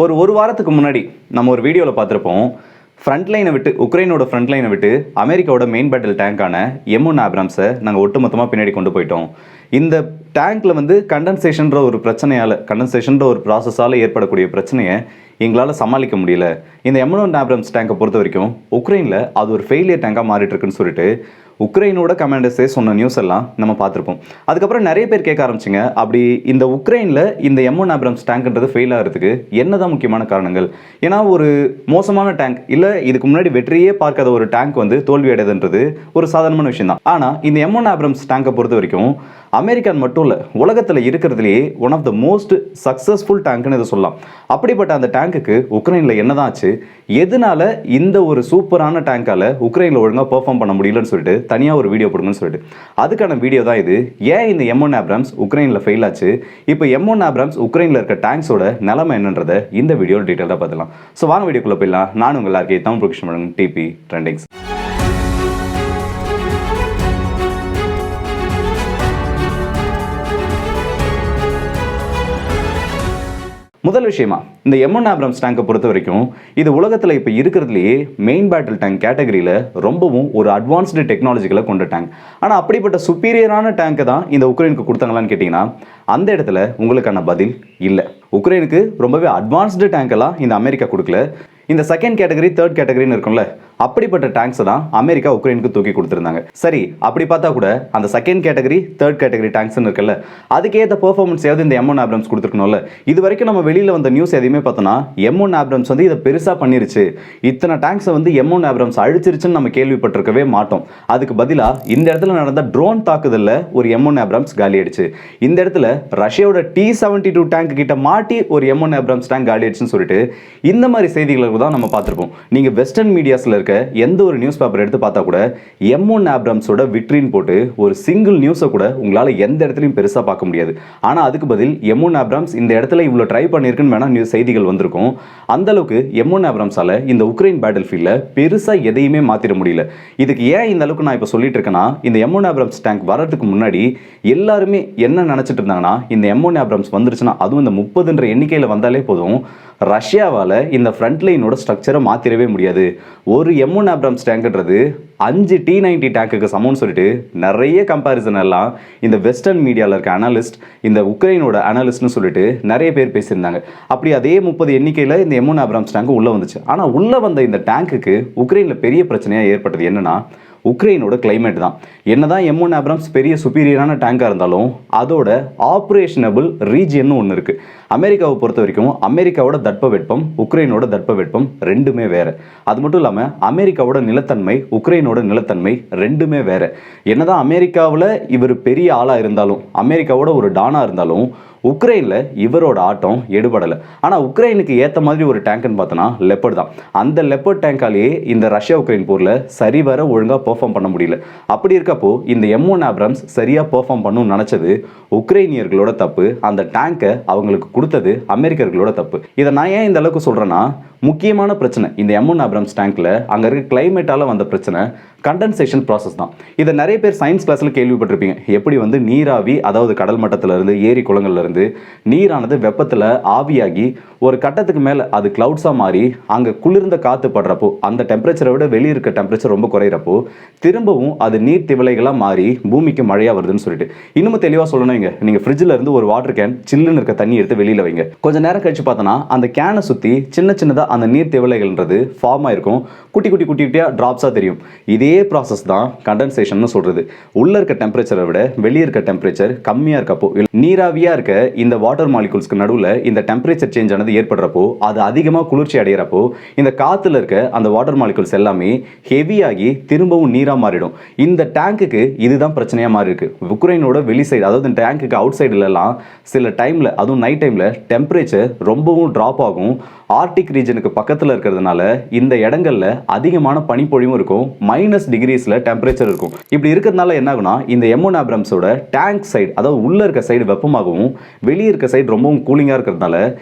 ஒரு வாரத்துக்கு முன்னாடி நம்ம ஒரு வீடியோவில் பார்த்துருப்போம். ஃப்ரண்ட்லைனை விட்டு உக்ரைனோட ஃப்ரண்ட்லைனை விட்டு அமெரிக்காவோட மெயின் பேட்டில் டேங்கான M1 ஆப்ராம்ஸை நாங்கள் ஒட்டுமொத்தமாக பின்னாடி கொண்டு போயிட்டோம். இந்த டேங்க்கில் கண்டென்சேஷன்ற ஒரு பிரச்சனையால் கண்டென்சேஷன்ற ஒரு ப்ராசஸால் ஏற்படக்கூடிய பிரச்சனையை எங்களால் சமாளிக்க முடியல. இந்த M1 ஆப்ராம்ஸ் டேங்கை பொறுத்த வரைக்கும் உக்ரைனில் அது ஒரு ஃபெயிலியர் டேங்காக மாறிட்டு இருக்குன்னு சொல்லிட்டு உக்ரைனோட கமாண்டர்ஸே சொன்ன நியூஸ் எல்லாம் நம்ம பார்த்துருப்போம். அதுக்கப்புறம் நிறைய பேர் கேட்க ஆரம்பிச்சிங்க, அப்படி இந்த உக்ரைனில் இந்த M1 ஆப்ராம்ஸ் டேங்க்ன்றது ஃபெயில் ஆகிறதுக்கு என்னதான் முக்கியமான காரணங்கள்? ஏன்னா ஒரு மோசமான டேங்க் இல்லை இதுக்கு முன்னாடி வெற்றியே பார்க்காத ஒரு டேங்க் தோல்வி அடையதுன்றது ஒரு சாதாரணமான விஷயம் தான். ஆனால் இந்த M1 ஆப்ராம்ஸ் டேங்கை பொறுத்த வரைக்கும் அமெரிக்கன் மட்டும் இல்லை, உலகத்தில் இருக்கிறதுலேயே one of the most successful டேங்க்னு இதை சொல்லலாம். அப்படிப்பட்ட அந்த டேங்க்குக்கு உக்ரைனில் என்னதான் ஆச்சு, எதனால இந்த ஒரு சூப்பரான டேங்கால் உக்ரைனில் ஒழுங்காக பெர்ஃபார்ம் பண்ண முடியலன்னு சொல்லிட்டு தனியாக ஒரு வீடியோ போடுங்கன்னு சொல்லிட்டு அதுக்கான வீடியோ தான் இது. ஏன் இந்த M1 ஆப்ராம்ஸ் உக்ரைனில் ஃபெயில் ஆச்சு, இப்போ M1 ஆப்ராம்ஸ் உக்ரைனில் இருக்க டேங்க்ஸோட நிலைமை என்னன்றதை இந்த வீடியோ டீட்டெயிலாக பார்த்துக்கலாம். ஸோ வாங்க வீடியோக்குள்ளே போயிடலாம். நான் உங்கள் எல்லாருக்கே தமிழ் ப்ரொஃபஷனல் டிபி ட்ரெண்டிங்ஸ். முதல் விஷயமா, இந்த M1 ஆப்ராம்ஸ் டேங்கை பொறுத்த வரைக்கும் இது உலகத்தில் இப்போ இருக்கிறதுலையே மெயின் பேட்டில் டேங்க் கேட்டகரியில் ரொம்பவும் ஒரு அட்வான்ஸ்டு டெக்னாலஜிகளை கொண்ட டேங்க். ஆனால் அப்படிப்பட்ட சுப்பீரியரான டேங்கை தான் இந்த உக்ரைனுக்கு கொடுத்தாங்களான்னு கேட்டிங்கன்னா அந்த இடத்துல உங்களுக்கான பதில் இல்லை. உக்ரைனுக்கு ரொம்பவே அட்வான்ஸ்டு டேங்கெல்லாம் இந்த அமெரிக்கா கொடுக்கல. இந்த செகண்ட் கேட்டகரி தேர்ட் கேட்டகரின்னு இருக்கும்ல, அப்படிப்பட்ட டேங்க்ஸை தான் அமெரிக்கா உக்ரைனுக்கு தூக்கி கொடுத்துருந்தாங்க. சரி, அப்படி பார்த்தா கூட அந்த செகண்ட் கேட்டகரி தேர்ட் கேட்டகரி டேங்க்ஸ்ன்னு இருக்குல்ல, அதுக்கேற்ற பெர்ஃபார்மன்ஸாவது இந்த M1 ஆப்ராம்ஸ் கொடுத்துருக்கணும்ல. இது வரைக்கும் நம்ம வெளியில் வந்த நியூஸ் எதையுமே பார்த்தோன்னா M1 ஆப்ராம்ஸ் இதை பெருசாக பண்ணிருச்சு, இத்தனை டேங்க்ஸை M1 ஆப்ராம்ஸ் அழிச்சிருச்சுன்னு நம்ம கேள்விப்பட்டிருக்கவே மாட்டோம். அதுக்கு பதிலாக இந்த இடத்துல நடந்த ட்ரோன் தாக்குதலில் ஒரு M1 ஆப்ராம்ஸ் காலி ஆயிடுச்சு. இந்த இடத்துல ரஷ்யாவோட T-72 டேங்க் கிட்ட மாட்டி ஒரு M1 ஆப்ராம்ஸ் டேங்க் காலி ஆயிடுச்சுன்னு சொல்லிட்டு இந்த மாதிரி செய்திகளை தான் நம்ம பார்த்துருப்போம். நீங்கள் வெஸ்டர்ன் மீடியாஸில் இருக்க எந்த ஒரு நியூஸ் பேப்பர் எடுத்து பார்த்தா கூட M1 ஆப்ராம்ஸோட விட்ரின் போட்டு ஒரு சிங்கிள் நியூஸை கூட உங்களால் எந்த இடத்துலையும் பெருசாக பார்க்க முடியாது. ஆனால் அதுக்கு பதில் M1 ஆப்ராம்ஸ் இந்த இடத்துல இவ்வளோ ட்ரை பண்ணியிருக்குன்னு வேணால் நியூஸ் செய்திகள் வந்திருக்கும். அந்த அளவுக்கு M1 ஆப்ராம்ஸால் இந்த உக்ரைன் பேட்டில் ஃபீல்டில் பெருசாக எதையுமே மாற்றிட முடியல. இதுக்கு ஏன் இந்த அளவுக்கு நான் இப்போ சொல்லிட்டு இருக்கேன்னா, இந்த M1 ஆப்ராம்ஸ் டேங்க் வரதுக்கு முன்னாடி எல்லாருமே என்ன நினச்சிட்டு இருந்தாங்கன்னா, இந்த M1 ஆப்ராம்ஸ் வந்துருச்சுன்னா அதுவும் இந்த 30ன்ற எண்ணிக்கையில் வந்தாலே போதும், ரஷ்யாவால் இந்த ஃப்ரண்ட்லைனோட ஸ்ட்ரக்சரை மாற்றிடவே முடியாது. ஒரு M1 ஆப்ராம்ஸ் டேங்க்ன்றது 5 T-90 டேங்குக்கு சமம்னு சொல்லிட்டு நிறைய கம்பேரிசன் எல்லாம் இந்த வெஸ்டர்ன் மீடியாவில் இருக்க அனலிஸ்ட், இந்த உக்ரைனோட அனலிஸ்ட்னு சொல்லிட்டு நிறைய பேர் பேசியிருந்தாங்க. அப்படி அதே 30 எண்ணிக்கையில் இந்த M1 ஆப்ராம்ஸ் டேங்க் உள்ளே வந்துச்சு. ஆனால் உள்ளே வந்த இந்த டேங்குக்கு உக்ரைனில் பெரிய பிரச்சனையாக ஏற்பட்டது என்னன்னா, உக்ரைனோட கிளைமேட் தான். என்னதான் M1 ஆப்ராம்ஸ் பெரிய சுப்பீரியரான டேங்காக இருந்தாலும் அதோட ஆப்ரேஷனபிள் ரீஜியன் ஒன்று இருக்குது. அமெரிக்காவை பொறுத்த வரைக்கும் அமெரிக்காவோட தட்பவெப்பம் உக்ரைனோட தட்பவெப்பம் ரெண்டுமே வேறு. அது மட்டும் இல்லாமல் அமெரிக்காவோட நிலத்தன்மை உக்ரைனோட நிலத்தன்மை ரெண்டுமே வேறு. என்னதான் அமெரிக்காவில் இவர் பெரிய ஆளாக இருந்தாலும், அமெரிக்காவோட ஒரு டானாக இருந்தாலும், உக்ரைனில் இவரோட ஆட்டம் எடுபடலை. ஆனால் உக்ரைனுக்கு ஏற்ற மாதிரி ஒரு டேங்க்னு பார்த்தோன்னா லெப்பர்ட் தான். அந்த லெப்பர்ட் டேங்காலேயே இந்த ரஷ்யா உக்ரைன் போரில் சரிவர ஒழுங்காக பெர்ஃபார்ம் பண்ண முடியல. அப்படி இருக்கப்போ இந்த M1 ஆப்ராம்ஸ் சரியாக பெர்ஃபார்ம் பண்ணணும்னு நினச்சது உக்ரைனியர்களோட தப்பு. அந்த டேங்கை அவங்களுக்கு கொடுத்தது அமெரிக்கர்களோட தப்பு. இதை நான் ஏன் இந்த அளவுக்கு சொல்கிறேன்னா, முக்கியமான பிரச்சனை இந்த M1 ஆப்ராம்ஸ் டேங்க்கில் அங்கே இருக்க கிளைமேட்டால் வந்த பிரச்சனை கண்டென்சேஷன் ப்ராசஸ் தான். இதை நிறைய பேர் சயின்ஸ் கிளாஸில் கேள்விப்பட்டிருப்பீங்க. எப்படி நீராவி, அதாவது கடல் மட்டத்திலிருந்து ஏரி குளங்கள்லேருந்து நீரானது வெப்பத்தில் ஆவியாகி ஒரு கட்டத்துக்கு மேலே அது கிளவுட்ஸாக மாறி அங்கே குளிர்ந்த காற்று படுறப்போ அந்த டெம்பரேச்சரை விட வெளியே இருக்க டெம்பரேச்சர் ரொம்ப குறையிறப்போ திரும்பவும் அது நீர் திவலைகளாக மாறி பூமிக்கு மழையாக வருதுன்னு சொல்லிட்டு. இன்னும் தெளிவாக சொல்லணுங்க, நீங்கள் ஃப்ரிட்ஜில் இருந்து ஒரு வாட்டர் கேன் சில்லுன்னு இருக்க தண்ணி எடுத்து வெளியில் வைங்க. கொஞ்சம் நேரம் கழிச்சு பார்த்தோன்னா அந்த கேனை சுற்றி சின்ன சின்னதாக அந்த நீர் திவலைகள்ன்றது ஃபார்ம் ஆயிருக்கும். குட்டி குட்டி குட்டி குட்டியாக ட்ராப்ஸாக தெரியும். இதே ப்ராசஸ் தான் கண்டென்சேஷன் சொல்கிறது. உள்ளே இருக்க டெம்பரேச்சரை விட வெளியே இருக்க டெம்பரேச்சர் கம்மியாக இருக்கப்போ, நீராவியாக இருக்க இந்த வாட்டர் மாலிகூல்ஸ்க்கு நடுவில் இந்த டெம்பரேச்சர் சேஞ்ச் ஆனது ஏற்படுறப்போ, அது அதிகமாக குளிர்ச்சி அடைகிறப்போ இந்த காற்றுல இருக்க அந்த வாட்டர் மாலிகூல்ஸ் எல்லாமே ஹெவியாகி திரும்பவும் நீராக மாறிடும். இந்த டேங்குக்கு இதுதான் பிரச்சனையாக மாறி இருக்கு. உக்ரைனோட வெளி சைடு, அதாவது இந்த டேங்குக்கு அவுட் சைடுலலாம் சில டைமில், அதுவும் நைட் டைமில் டெம்பரேச்சர் ரொம்பவும் ட்ராப் ஆகும். ஆர்டிக் ரீஜனுக்கு பக்கத்தில் இருக்கிறதுனால இந்த இடங்களில் அதிகமான பனிப்பொழிவும் இருக்கும். டிகிரிஸ்ல டெம்பரேச்சர் இருக்கும். இப்படி இருக்கிறதுனால என்ன ஆகும்னா இந்த M1 ஆப்ரம்ஸோட டேங்க் சைடு, அதாவது உள்ள இருக்க சைடு வெப்பமாகவும் வெளியே இருக்க சைடு ரொம்பவும் கூலிங்கா இருக்கிறதுனால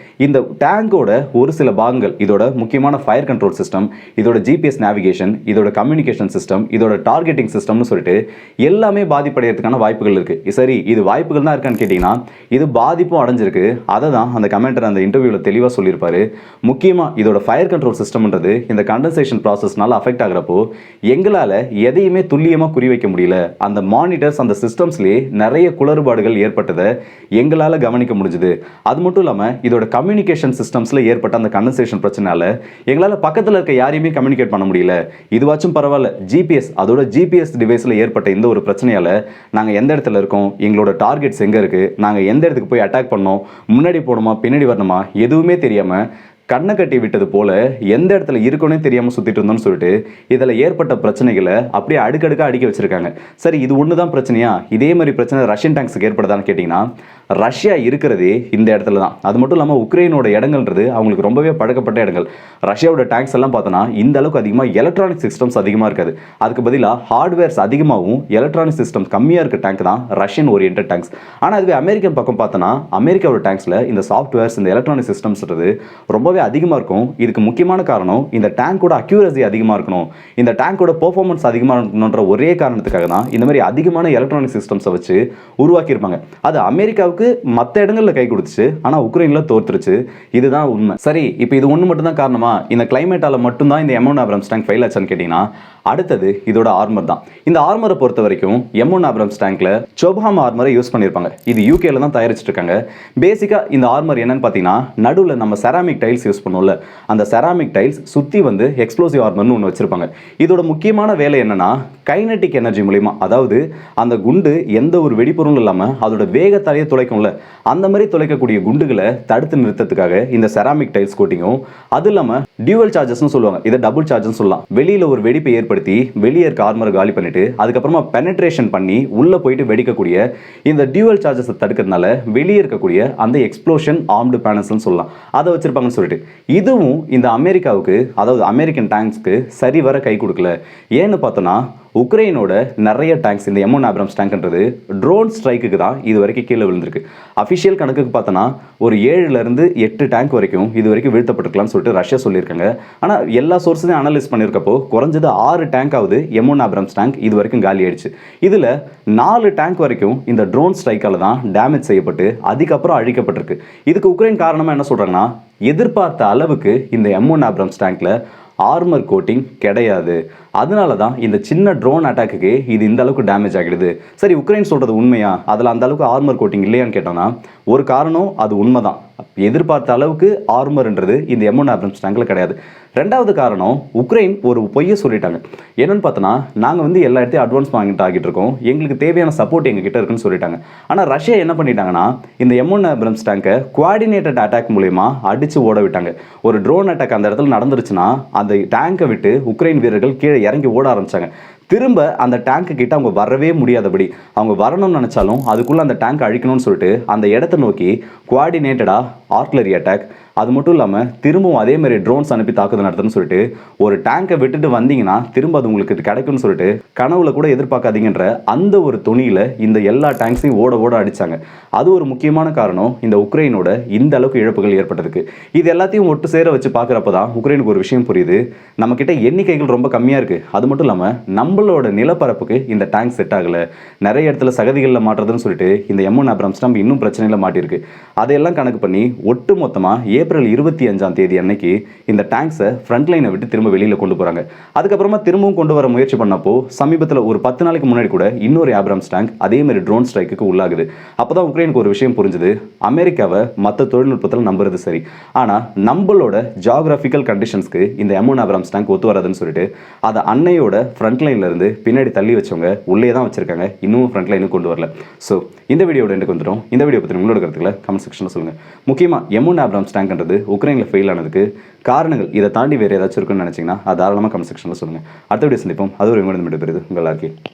இந்த டேங்கோட ஒரு சில பாகங்கள், இதோட முக்கியமான ஃபயர் கண்ட்ரோல் சிஸ்டம், இதோட GPS நேவிகேஷன், இதோட கம்யூனிகேஷன் சிஸ்டம், இதோட டார்கெட்டிங் சிஸ்டம்னு சொல்லிட்டு எல்லாமே பாதிப்படைகிறதுக்கான வாய்ப்புகள் இருக்கு. சரி, இது வாய்ப்புகள் தான் இருக்கான்னு கேட்டீங்கன்னா இது பாதிப்பும் அடைஞ்சிருக்கு. அதை தான் அந்த கமெண்டர் அந்த இன்டர்வியூல தெளிவாக சொல்லியிருப்பாரு. முக்கியமா இதோட ஃபயர் கண்ட்ரோல் சிஸ்டம்ன்றது இந்த கண்டென்சேஷன் ப்ராசஸ்னால அஃபெக்ட் ஆகிறப்போ எங்களால் எதையுமே துல்லியமாக குறிவைக்க முடியல. அந்த மானிட்டர்ஸ் அந்த சிஸ்டம்ஸ்லேயே நிறைய குளறுபாடுகள் ஏற்பட்டதை எங்களால் கவனிக்க முடிஞ்சுது. அது மட்டும் இல்லாமல் இதோட கம்யூனிகேஷன் சிஸ்டம்ஸில் ஏற்பட்ட அந்த கண்டென்சேஷன் பிரச்சனையால எங்களால் பக்கத்தில் இருக்க யாரையுமே கம்யூனிகேட் பண்ண முடியல. இதுவாச்சும் பரவாயில்ல, ஜிபிஎஸ் டிவைஸில் ஏற்பட்ட இந்த ஒரு பிரச்சனையால் நாங்கள் எந்த இடத்துல இருக்கோம், எங்களோட டார்கெட்ஸ் எங்கே இருக்குது, நாங்கள் எந்த இடத்துக்கு போய் அட்டாக் பண்ணோம், முன்னாடி போகணுமா பின்னாடி வரணுமா எதுவுமே தெரியாமல் கண்ணை கட்டி விட்டது போல எந்த இடத்துல இருக்குன்னே தெரியாமல் சுற்றிட்டு இருந்தோம்னு சொல்லிட்டு இதில் ஏற்பட்ட பிரச்சனைகளை அப்படியே அடுக்கடுக்காக அடுக்கி வச்சிருக்காங்க. சரி, இது ஒன்று தான் பிரச்சனையா? இதே மாதிரி பிரச்சனை ரஷ்யன் டேங்க்ஸுக்கு ஏற்படுதான்னு கேட்டிங்கன்னா ரஷ்யா இருக்கிறதே இந்த இடத்துல தான். அது மட்டும் இல்லாமல் உக்ரைனோட இடங்கள்ன்றது அவங்களுக்கு ரொம்பவே பழக்கப்பட்ட இடங்கள். ரஷ்யாவோட டேங்க்ஸ் எல்லாம் பார்த்தோன்னா இந்த அளவுக்கு அதிகமாக எலக்ட்ரானிக் சிஸ்டம்ஸ் அதிகமாக இருக்காது. அதுக்கு பதிலாக ஹார்ட்வேர்ஸ் அதிகமாகவும் எலக்ட்ரானிக் சிஸ்டம்ஸ் கம்மியாக இருக்க டேங்க் தான் ரஷ்யன் ஓரியன்ட் டேங்க்ஸ். ஆனால் அதுவே அமெரிக்கன் பக்கம் பார்த்தோன்னா அமெரிக்காவோட டேங்க்ஸில் இந்த சாஃப்ட்வேர்ஸ், இந்த எலக்ட்ரானிக் சிஸ்டம்ஸ்ன்றது ரொம்பவே அதிகமாக இருக்கும். இதுக்கு முக்கியமான காரணம் இந்த டேங்கோட அக்யூரசி அதிகமாக இருக்கணும், இந்த டேங்கோட பெர்ஃபார்மன்ஸ் அதிகமாக இருக்கணுன்ற ஒரே காரணத்துக்காக தான் இந்த மாதிரி அதிகமான எலக்ட்ரானிக் சிஸ்டம்ஸை வச்சு உருவாக்கியிருப்பாங்க. அது அமெரிக்காவுக்கு மற்ற இடங்களில் கை கொடுத்துச்சு, ஆனால் உக்ரைனில் தோற்றுருச்சு. இதுதான் உண்மை. சரி, இப்போ இது ஒன்று மட்டும் தான் காரணமா? இந்த கிளைமேட்டால மட்டும்தான் இந்த M1 ஆப்ரம்ஸ் டேங்க் ஃபெயில் ஆச்சான்னு கேட்டிங்கன்னா அடுத்தது இதோட ஆர்மர் தான். இந்த ஆர்மரை பொறுத்த வரைக்கும் M1 ஆப்ரம்ஸ் டேங்க்ல சோபாம் ஆர்மரை யூஸ் பண்ணியிருப்பாங்க. இது யூகேல தான் தயாரிச்சுட்டு இருக்காங்க. பேசிக்காக இந்த ஆர்மர் என்னன்னு பார்த்தீங்கன்னா நடுவில் நம்ம செராமிக் டைல்ஸ் யூஸ் பண்ணுவோம்ல, அந்த செராமிக் டைல்ஸ் சுற்றி வந்து எக்ஸ்ப்ளோசிவ் ஆர்மர்னு ஒன்று வச்சிருப்பாங்க. இதோட முக்கியமான வேலை என்னன்னா கைனட்டிக் எனர்ஜி மூலிமா, அதாவது அந்த குண்டு எந்த ஒரு வெடிப்பொருளும் இல்லாமல் அதோட வேகத்தாலேயே துளைக்கும்ல, அந்த மாதிரி துளைக்கக்கூடிய குண்டுகளை தடுத்து நிறுத்தத்துக்காக இந்த செராமிக் டைல்ஸ் கோட்டிங்கும், அது இல்லாமல் டியூவல் சார்ஜஸ்னு சொல்லுவாங்க, இதை டபுள் சார்ஜ்னு சொல்லலாம். வெளியில் ஒரு வெடிப்பை ஏற்படுத்தி வெளியே இருக்க ஆர்மரை காலி பண்ணிட்டு அதுக்கப்புறமா பெனட்ரேஷன் பண்ணி உள்ள போயிட்டு வெடிக்கக்கூடிய இந்த டியூவல் சார்ஜஸை தடுக்கிறதுனால வெளியே இருக்கக்கூடிய அந்த எக்ஸ்ப்ளோஷன் ஆர்ம்டு பேனல்ஸ்னு சொல்லலாம், அதை வச்சிருப்பாங்கன்னு சொல்லிட்டு இதுவும் இந்த அமெரிக்காவுக்கு, அதாவது அமெரிக்கன் டேங்க்ஸ்க்கு சரி வர கை கொடுக்கல. ஏன்னு பார்த்தோன்னா உக்ரைனோட நிறைய டேங்க்ஸ், இந்த M1 ஆப்ரம்ஸ் டேங்க்ன்றது ட்ரோன் ஸ்ட்ரைக்குக்கு தான் இது வரைக்கும் கீழே விழுந்திருக்கு. அஃபிஷியல் கணக்குக்கு பார்த்தோன்னா ஒரு 7லேருந்து 8 டேங்க் வரைக்கும் இது வரைக்கும் வீழ்த்தப்பட்டிருக்கலாம்னு சொல்லிட்டு ரஷ்யா சொல்லியிருக்காங்க. ஆனால் எல்லா சோர்ஸையும் அனலைஸ் பண்ணியிருக்கப்போ குறைஞ்சது 6 டேங்காவது M1 ஆப்ரம்ஸ் டேங்க் இது வரைக்கும் காலி ஆயிடுச்சு. இதில் 4 டேங்க் வரைக்கும் இந்த ட்ரோன் ஸ்ட்ரைக்கால தான் டேமேஜ் செய்யப்பட்டு அதுக்கப்புறம் அழிக்கப்பட்டிருக்கு. இதுக்கு உக்ரைன் காரணமாக என்ன சொல்கிறாங்கன்னா எதிர்பார்த்த அளவுக்கு இந்த M1 ஆப்ரம்ஸ் டேங்க்ல ஆர்மர் கோட்டிங் கிடையாது. அதனால தான் இந்த சின்ன ட்ரோன் அட்டாக்கு இது இந்த அளவுக்கு டேமேஜ் ஆகிடுது. சரி, உக்ரைன் சொல்கிறது உண்மையா? அதில் அந்த அளவுக்கு ஆர்மர் கோட்டிங் இல்லையான்னு கேட்டோம்னா ஒரு காரணம் அது உண்மைதான். எதிர்பார்த்த அளவுக்கு ஆர்மர்ன்றது இந்த M1 ஆப்ரம்ஸ் டேங்க்ல கிடையாது. ரெண்டாவது காரணம், உக்ரைன் ஒரு பொய்யை சொல்லிட்டாங்க. என்னன்னு பார்த்தோன்னா நாங்கள் வந்து எல்லா இடத்தையும் அட்வான்ஸ் வாங்கிட்டு ஆகிட்டு இருக்கோம், எங்களுக்கு தேவையான சப்போர்ட் எங்ககிட்ட இருக்குன்னு சொல்லிட்டாங்க. ஆனால் ரஷ்யா என்ன பண்ணிட்டாங்கன்னா இந்த M1 ஆப்ரம்ஸ் டேங்கை குவாடினேட்டட் அட்டாக் மூலமா அடித்து ஓட விட்டாங்க. ஒரு ட்ரோன் அட்டாக் அந்த இடத்துல நடந்துருச்சுன்னா அந்த டேங்கை விட்டு உக்ரைன் வீரர்கள் கீழே இறங்கி ஓட ஆரம்பிச்சாங்க. திரும்ப அந்த டேங்க்கு கிட்ட அவங்க வரவே முடியாதபடி, அவங்க வரணும்னு நினச்சாலும் அதுக்குள்ளே அந்த டேங்க் அழிக்கணும்னு சொல்லிட்டு அந்த இடத்த நோக்கி குவாடினேட்டடாக ஆர்ட்லரி அட்டாக், அது மட்டும் இல்லாமல் திரும்பவும் அதே மாதிரி ட்ரோன்ஸ் அனுப்பி தாக்குதல் நடத்துன்னு சொல்லிட்டு ஒரு டேங்கை விட்டுட்டு வந்தீங்கன்னா திரும்ப அது உங்களுக்கு கிடைக்கும்னு சொல்லிட்டு கனவுல கூட எதிர்பார்க்காதீங்கன்ற அந்த ஒரு துணியில் இந்த எல்லா டேங்க்ஸையும் ஓட ஓட அடித்தாங்க. அது ஒரு முக்கியமான காரணம் இந்த உக்ரைனோட இந்த அளவுக்கு இழப்புகள் ஏற்பட்டதுக்கு. இது எல்லாத்தையும் ஒட்டு சேர வச்சு பார்க்குறப்ப தான் உக்ரைனுக்கு ஒரு விஷயம் புரியுது, நம்மக்கிட்ட எண்ணிக்கைகள் ரொம்ப கம்மியாக இருக்குது. அது மட்டும் இல்லாமல் நம்மளோட நிலப்பரப்புக்கு இந்த டேங்க் செட் ஆகலை, நிறைய இடத்துல சகதிகளில் மாட்டுறதுன்னு சொல்லிட்டு இந்த M1 ஆப்ரம்ஸ் நம்ம இன்னும் பிரச்சனையில் மாட்டியிருக்கு. அதையெல்லாம் கணக்கு பண்ணி ஒட்டு மொத்தமாக ஏப்ரல் 25 அன்னைக்கு இந்த டேங்க்ஸை ஃப்ரண்ட் லைனை விட்டு திரும்ப வெளியில் கொண்டு போகிறாங்க. அதுக்கப்புறமா திரும்பவும் கொண்டு வர முயற்சி பண்ணப்போ சமீபத்தில் ஒரு 10 நாளைக்கு முன்னாடி கூட இன்னொரு ஆப்ரம்ஸ் டேங்க் அதே மாதிரி ட்ரோன் ஸ்ட்ரைக்கு உள்ளாகுது. அப்போ தான் உக்ரைனுக்கு ஒரு விஷயம் புரிஞ்சுது, அமெரிக்காவை மற்ற தொழில்நுட்பத்தில் நம்புறது சரி, ஆனால் நம்மளோட ஜியாகிராஃபிக்கல் கண்டிஷன்ஸ்க்கு இந்த M1 ஆப்ரம்ஸ் டேங்க் ஒத்து வராதுன்னு சொல்லிட்டு அதை அன்னையோட ஃப்ரண்ட் லைன்ல இருந்து பின்னாடி தள்ளி வச்சவங்க உள்ளே தான் வச்சிருக்காங்க, இன்னும் ஃப்ரண்ட் லைனுக்கு கொண்டு வரல. ஸோ இந்த வீடியோட எனக்கு வந்துடும். இந்த வீடியோ பற்றி உங்களோட கருத்துக்களை கமெண்ட் செக்ஷனில் சொல்லுங்கள். முக்கியமாக M1 ஆப்ரம்ஸ் டேங்க்ன்றது உக்ரைனில் ஃபெயில் ஆனதுக்கு காரணங்கள் இதை தாண்டி வேறு ஏதாச்சும் இருக்குன்னு நினச்சிங்கன்னா அது தாராளமாக கமெண்ட் செக்ஷனில் சொல்லுங்கள். அடுத்த வீடியோ சந்திப்போம். அது ஒரு விமர்சனம் பெறுது உங்கள் எல்லாருக்கும்.